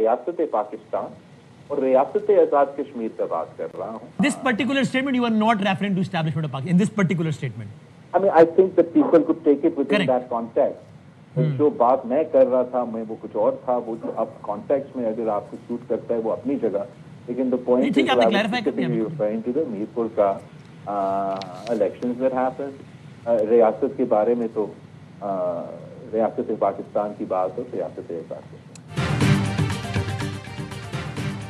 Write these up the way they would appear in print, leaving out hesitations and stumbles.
ریاست پاکستان اور ریاست آزاد کشمیر کا بات کر رہا ہوں. This particular statement you are not referring to establishment of Pakistan in this particular statement. I mean, I think that people could take it within that context. جو بات میں کر رہا تھا میں وہ کچھ اور تھا, وہ اب کانٹیکسٹ میں اگر آپ کو سوٹ کرتا ہے وہ اپنی جگہ, لیکن the point is referring to the Mirpur کا elections that happened. ریاست کے بارے میں تو ریاست پاکستان کی بات ہو, ریاست آزاد.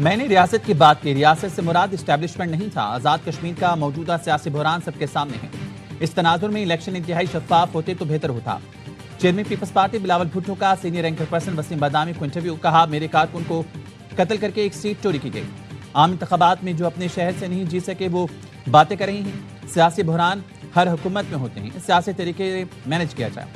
میں نے ریاست کی بات کی, ریاست سے مراد اسٹیبلشمنٹ نہیں تھا. آزاد کشمیر کا موجودہ سیاسی بحران سب کے سامنے ہے. اس تناظر میں الیکشن انتہائی شفاف ہوتے تو بہتر ہوتا. Chairman Peoples Party Bilawal Bhutto کا senior anchor person Waseem Badami کو انٹرویو, کہا میرے کارکن کو قتل کر کے ایک سیٹ چوری کی گئی. عام انتخابات میں جو اپنے شہر سے نہیں جیت سکے وہ باتیں کر رہی ہیں. سیاسی بحران ہر حکومت میں ہوتے ہیں, سیاسی طریقے مینج کیا جائے.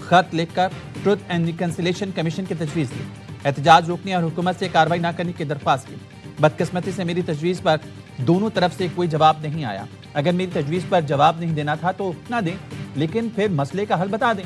خط لکھ کر ٹروتھ اینڈ ریکنسیلیشن کمیشن کی تجویز دی, احتجاج روکنے اور حکومت سے کارروائی نہ کرنے کی درخواست کی. بدقسمتی سے میری تجویز پر دونوں طرف سے کوئی جواب نہیں آیا. اگر میری تجویز پر جواب نہیں دینا تھا تو نہ دیں, لیکن پھر مسئلے کا حل بتا دیں.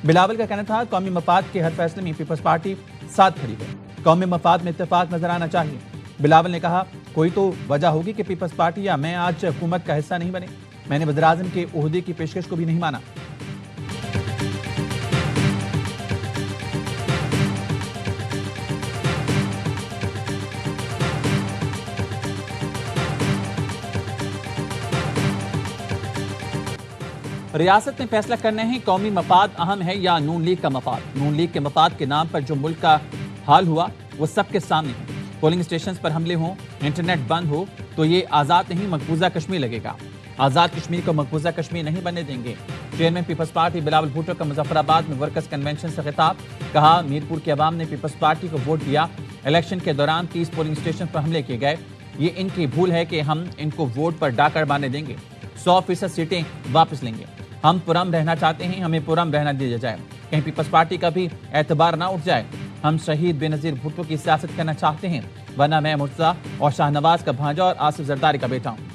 بلاول کا کہنا تھا قومی مفاد کے ہر فیصلے میں پیپلز پارٹی ساتھ کھڑی ہے, قومی مفاد میں اتفاق نظر آنا چاہیے. بلاول نے کہا کوئی تو وجہ ہوگی کہ پیپلز پارٹی یا میں آج حکومت کا حصہ نہیں بنے. میں نے وزیراعظم کے عہدے کی پیشکش کو بھی نہیں مانا. ریاست میں فیصلہ کرنا ہے قومی مفاد اہم ہے یا نون لیگ کا مفاد. نون لیگ کے مفاد کے نام پر جو ملک کا حال ہوا وہ سب کے سامنے ہے. پولنگ اسٹیشنز پر حملے ہوں, انٹرنیٹ بند ہو تو یہ آزاد نہیں مقبوضہ کشمیر لگے گا. آزاد کشمیر کو مقبوضہ کشمیر نہیں بننے دیں گے. Chairman Peoples Party Bilawal Bhutto کا مظفر آباد میں ورکرز کنونشن سے خطاب, کہا میرپور کے عوام نے پیپلز پارٹی کو ووٹ دیا. الیکشن کے دوران 30 پولنگ اسٹیشن پر حملے کیے گئے. یہ ان کی بھول ہے کہ ہم ان کو ووٹ پر ڈاکر باندھنے دیں گے. 100% سیٹیں واپس لیں گے. ہم پرامن رہنا چاہتے ہیں, ہمیں پرامن رہنا دیا جائے. کہیں پیپلز پارٹی کا بھی اعتبار نہ اٹھ جائے. ہم شہید بے نظیر بھٹو کی سیاست کرنا چاہتے ہیں, ورنہ میں مرتضی اور شاہ نواز کا بھانجا اور آصف زرداری کا بیٹا ہوں.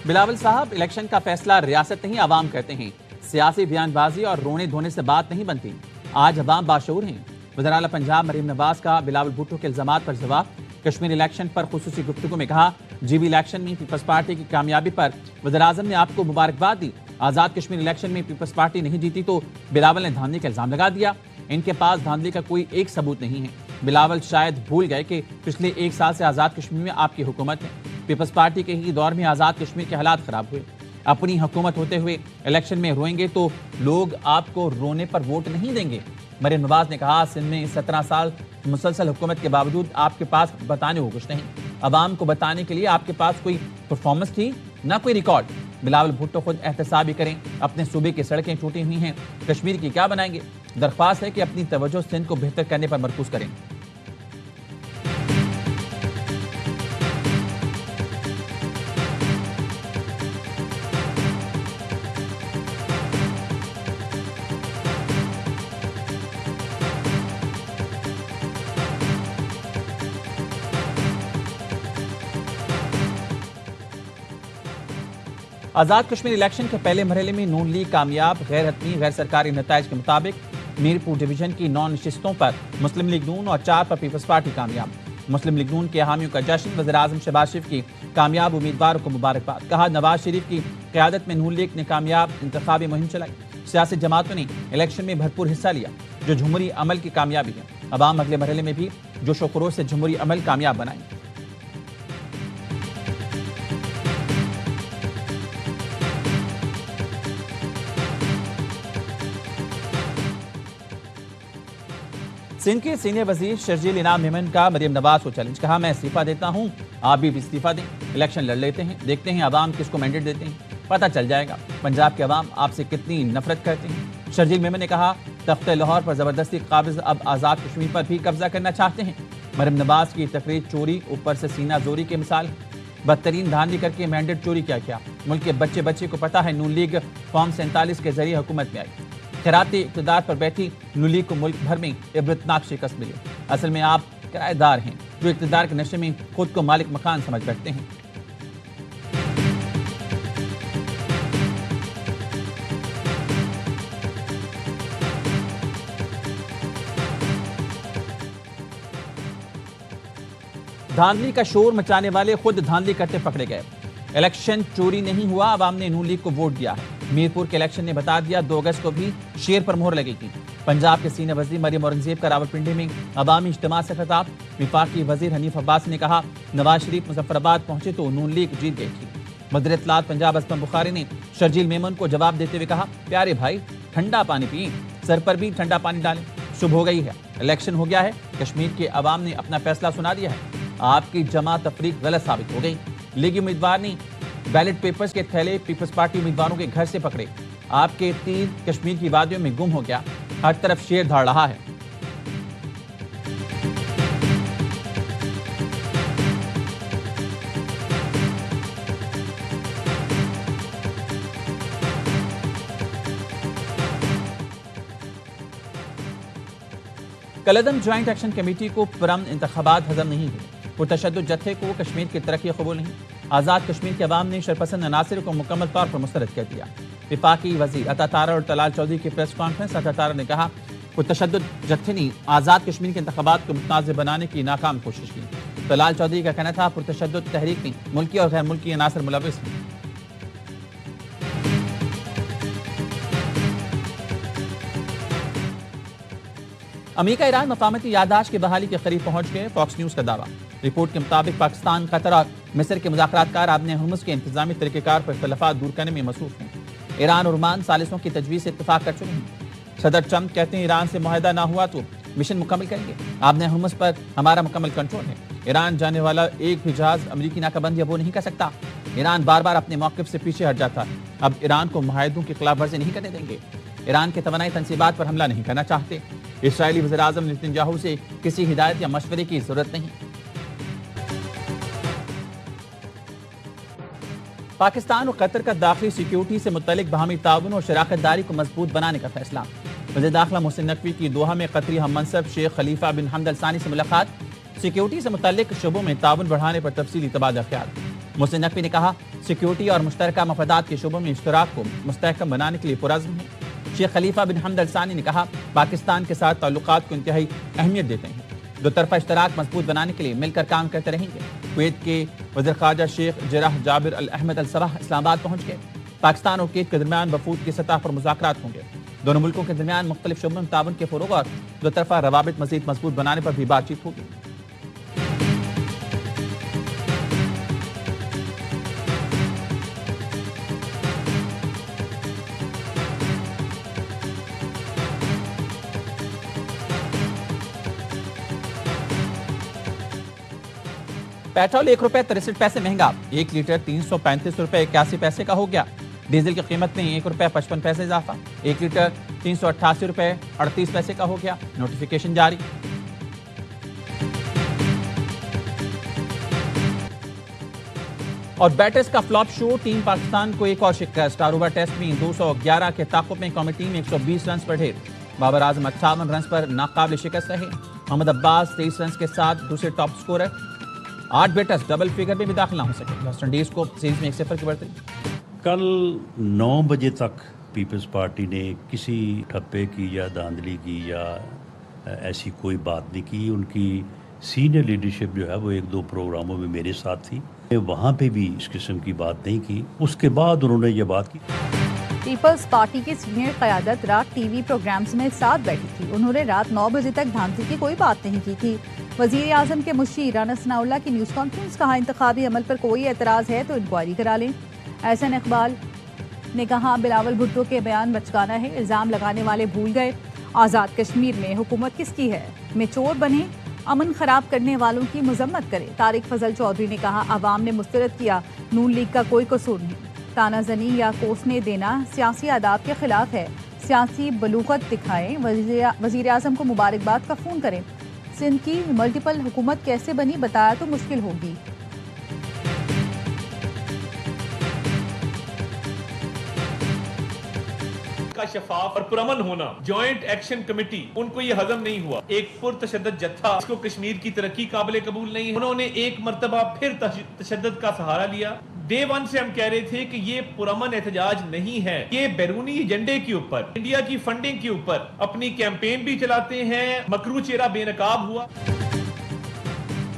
بلاول صاحب, الیکشن کا فیصلہ ریاست نہیں عوام کرتے ہیں. سیاسی بیان بازی اور رونے دھونے سے بات نہیں بنتی. آج عوام باشعور ہیں. وزیر اعلیٰ پنجاب مریم نواز کا بلاول بھٹو کے الزامات پر جواب. کشمیر الیکشن پر خصوصی گفتگو میں کہا جی بی الیکشن میں پیپلز پارٹی کی کامیابی پر وزیراعظم نے آپ کو مبارکباد دی. آزاد کشمیر الیکشن میں پیپلز پارٹی نہیں جیتی تو بلاول نے دھاندلی کا الزام لگا دیا. ان کے پاس دھاندلی کا کوئی ایک ثبوت نہیں ہے. بلاول شاید بھول گئے کہ پچھلے 1 سال سے آزاد کشمیر میں آپ کی حکومت ہے. پیپلز پارٹی کے ہی دور میں آزاد کشمیر کے حالات خراب ہوئے. اپنی حکومت ہوتے ہوئے الیکشن میں روئیں گے تو لوگ آپ کو رونے پر ووٹ نہیں دیں گے. مریم نواز نے کہا سندھ میں 17 سال مسلسل حکومت کے باوجود آپ کے پاس بتانے کو کچھ نہیں. عوام کو بتانے کے لیے آپ کے پاس کوئی پرفارمنس تھی نہ کوئی ریکارڈ. بلاول بھٹو خود احتساب ہی کریں. اپنے صوبے کی سڑکیں ٹوٹی ہوئی ہیں, کشمیر کی کیا بنائیں گے؟ درخواست ہے کہ اپنی توجہ سندھ کو بہتر کرنے پر مرکوز کریں. آزاد کشمیر الیکشن کے پہلے مرحلے میں نون لیگ کامیاب. غیر حتمی غیر سرکاری نتائج کے مطابق میرپور ڈویژن کی 9 نشستوں پر مسلم لیگ نون اور 4 پر پیپلز پارٹی کامیاب. مسلم لیگ نون کے حامیوں کا جشن. وزیراعظم شہباز شریف کی کامیاب امیدواروں کو مبارکباد. کہا نواز شریف کی قیادت میں نون لیگ نے کامیاب انتخابی مہم چلائی. سیاسی جماعتوں نے الیکشن میں بھرپور حصہ لیا جو جمہوری عمل کی کامیابی ہے. عوام اگلے مرحلے میں بھی جوش و خروش سے جمہوری عمل کامیاب بنائیں. سندھ کے سینئر وزیر شرجیل انعام میمن کا مریم نواز کو چیلنج. کہا میں استعفیٰ دیتا ہوں, آپ بھی استعفیٰ دیں. الیکشن لڑ لیتے ہیں, دیکھتے ہیں عوام کس کو مینڈیٹ دیتے ہیں, پتہ چل جائے گا پنجاب کے عوام آپ سے کتنی نفرت کرتے ہیں. شرجیل میمن نے کہا تخت لاہور پر زبردستی قابض اب آزاد کشمیر پر بھی قبضہ کرنا چاہتے ہیں. مریم نواز کی تقریر چوری اوپر سے سینہ زوری کی مثال. بدترین دھاندلی کر کے مینڈیٹ چوری کیا. ملک کے بچے بچے کو پتہ ہے نون لیگ فارم 47 کے ذریعے حکومت میں آئی. خیراتی اقتدار پر بیٹھی نون لیگ کو ملک بھر میں عبرتناک شکست ملی. اصل میں آپ کرایہ دار ہیں جو اقتدار کے نشے میں خود کو مالک مکان سمجھ بیٹھتے ہیں. دھاندلی کا شور مچانے والے خود دھاندلی کرتے پکڑے گئے۔ الیکشن چوری نہیں ہوا، عوام نے نون لیگ کو ووٹ دیا ہے۔ میرپور کے الیکشن نے بتا دیا 2 اگست کو بھی شیر پر مہر لگے گی۔ پنجاب کے سینئر وزیر مریم اورنگزیب کا راولپنڈی میں عوامی اجتماع سے خطاب۔ وفاقی وزیر حنیف عباس نے کہا نواز شریف مظفر آباد پہنچے تو نون لیگ جیت گئی تھی۔ مدیر اطلاعات پنجاب اسلم بخاری نے شرجیل میمن کو جواب دیتے ہوئے کہا پیارے بھائی ٹھنڈا پانی پئیں، سر پر بھی ٹھنڈا پانی ڈالیں، صبح ہو گئی ہے، الیکشن ہو گیا ہے، کشمیر کے عوام نے اپنا فیصلہ سنا دیا ہے۔ آپ کی جمع تفریق غلط ثابت ہو گئی۔ لیگی امیدوار نے بیلٹ پیپرز کے تھیلے پیپلز پارٹی امیدواروں کے گھر سے پکڑے۔ آپ کے تیر کشمیر کی وادیوں میں گم ہو گیا، ہر طرف شیر دھاڑ رہا ہے۔ کالعدم جوائنٹ ایکشن کمیٹی کو پرامن انتخابات ہضم نہیں ہوئے۔ پرتشدد جتھے کو کشمیر کی ترقی قبول نہیں۔ آزاد کشمیر کے عوام نے شرپسند عناصر کو مکمل طور پر مسترد کر دیا۔ وفاقی وزیر عطا تارا اور طلال چودھری کی پریس کانفرنس۔ عطا تارا نے کہا پرتشدد جتھے نے آزاد کشمیر کے انتخابات کو متنازع بنانے کی ناکام کوشش کی۔ طلال چودھری کا کہنا تھا پرتشدد تحریک میں ملکی اور غیر ملکی عناصر ملوث ہیں۔ امریکہ ایران مفاہمتی یادداشت کی بحالی کے قریب پہنچ گئے، فاکس نیوز کا دعویٰ۔ رپورٹ کے مطابق پاکستان، قطر اور مصر کے مذاکرات کار آبِ ہرمز کے انتظامی طریقہ کار پر اختلافات دور کرنے میں مصروف ہیں۔ ایران اور عمان ثالثوں کی تجویز سے اتفاق کر چکے ہیں۔ صدر ٹرمپ کہتے ہیں ایران سے معاہدہ نہ ہوا تو مشن مکمل کریں گے۔ آبِ ہرمز پر ہمارا مکمل کنٹرول ہے۔ ایران جانے والا ایک بھی جہاز امریکی ناکہ بندی وہ نہیں کر سکتا۔ ایران بار بار اپنے موقف سے پیچھے ہٹ جاتا ہے، اب ایران کو معاہدوں کی خلاف ورزی نہیں کرنے دیں گے۔ ایران کے توانائی تنصیبات پر حملہ نہیں کرنا چاہتے۔ اسرائیلی وزیر اعظم نتنیاہو سے کسی ہدایت یا مشورے کی ضرورت نہیں۔ پاکستان اور قطر کا داخلی سیکیورٹی سے متعلق باہمی تعاون اور شراکت داری کو مضبوط بنانے کا فیصلہ۔ وزیر داخلہ محسن نقوی کی دوحہ میں قطری ہم منصب شیخ خلیفہ بن حمد الثانی سے ملاقات۔ سیکیورٹی سے متعلق شعبوں میں تعاون بڑھانے پر تفصیلی تبادلہ خیال۔ محسن نقوی نے کہا سیکیورٹی اور مشترکہ مفادات کے شعبوں میں اشتراک کو مستحکم بنانے کے لیے پرعزم ہے۔ شیخ خلیفہ بن حمد الثانی نے کہا پاکستان کے ساتھ تعلقات کو انتہائی اہمیت دیتے ہیں، دو طرفہ اشتراک مضبوط بنانے کے لیے مل کر کام کرتے رہیں گے۔ کویت کے وزیر خارجہ شیخ جراح جابر الاحمد الصباح اسلام آباد پہنچ گئے۔ پاکستان اور کویت کے درمیان وفود کی سطح پر مذاکرات ہوں گے۔ دونوں ملکوں کے درمیان مختلف شعبوں میں تعاون کے فروغ اور دو طرفہ روابط مزید مضبوط بنانے پر بھی بات چیت ہوگی۔ پیٹرول 1 روپے 63 پیسے مہنگا، 1 لیٹر 335 روپے 81 پیسے کا ہو گیا۔ ڈیزل کی قیمت میں 1 روپے 55 پیسے اضافہ، 1 لیٹر 388 روپے 38 پیسے کا ہو گیا۔ نوٹیفیکیشن جاری۔ اور بیٹرز کا فلاپ شو، ٹیم پاکستان کو ایک اور شکست۔ اروبا ٹیسٹ میں 211 کے تعاقب میں قومی ٹیم 120 رنز پر ڈھیر۔ بابر اعظم 58 رنز پر ناقابل شکست رہے۔ محمد عباس 23 رنز کے ساتھ دوسرے top scorer. 8 batters double figure میں بھی داخل نہ ہو سکے۔ ویسٹ انڈیز کو سیریز میں 1-0 کی بڑھتی۔ کل 9 بجے تک پیپلز پارٹی نے کسی ٹھپے کی یا دھاندلی کی یا ایسی کوئی بات نہیں کی۔ ان کی سینئر لیڈرشپ جو ہے وہ 1-2 پروگراموں میں میرے ساتھ تھی، وہاں پہ بھی اس قسم کی بات نہیں کی۔ اس کے بعد انہوں نے یہ بات کی۔ پیپلز پارٹی کی سینئر قیادت رات ٹی وی پروگرامز میں ساتھ بیٹھی تھی۔ انہوں نے رات 9 بجے تک دھاندلی کی کوئی بات نہیں کی تھی۔ وزیر اعظم کے مشیر رانا ثناء اللہ کی نیوز کانفرنس، کہا انتخابی عمل پر کوئی اعتراض ہے تو انکوائری کرا لیں۔ احسن اقبال نے کہا بلاول بھٹو کے بیان بچکانا ہے، الزام لگانے والے بھول گئے آزاد کشمیر میں حکومت کس کی ہے، میں چور بنے امن خراب کرنے والوں کی مذمت کرے۔ طارق فضل چودھری نے کہا عوام نے مسترد کیا، نون لیگ کا کوئی قصور نہیں۔ تانا زنی یا کوسنے دینا سیاسی آداب کے خلاف ہے، سیاسی بلوغت دکھائیں، وزیر اعظم کو مبارکباد کا فون کریں۔ سندھ کی ملٹیپل حکومت کیسے بنی بتایا تو مشکل ہوگی۔ کا شفاف اور پرامن ہونا، جوائنٹ ایکشن کمیٹی ان کو یہ ہضم نہیں ہوا۔ ایک پرتشدد جتھا اس کو کشمیر کی ترقی قابل قبول نہیں ہے، انہوں نے ایک مرتبہ پھر تشدد کا سہارا لیا۔ ڈے 1 سے ہم کہہ رہے تھے کہ یہ پرامن احتجاج نہیں ہے، یہ بیرونی ایجنڈے کے اوپر، انڈیا کی فنڈنگ کے اوپر اپنی کیمپین بھی چلاتے ہیں۔ مکرو چہرہ بے نقاب ہوا۔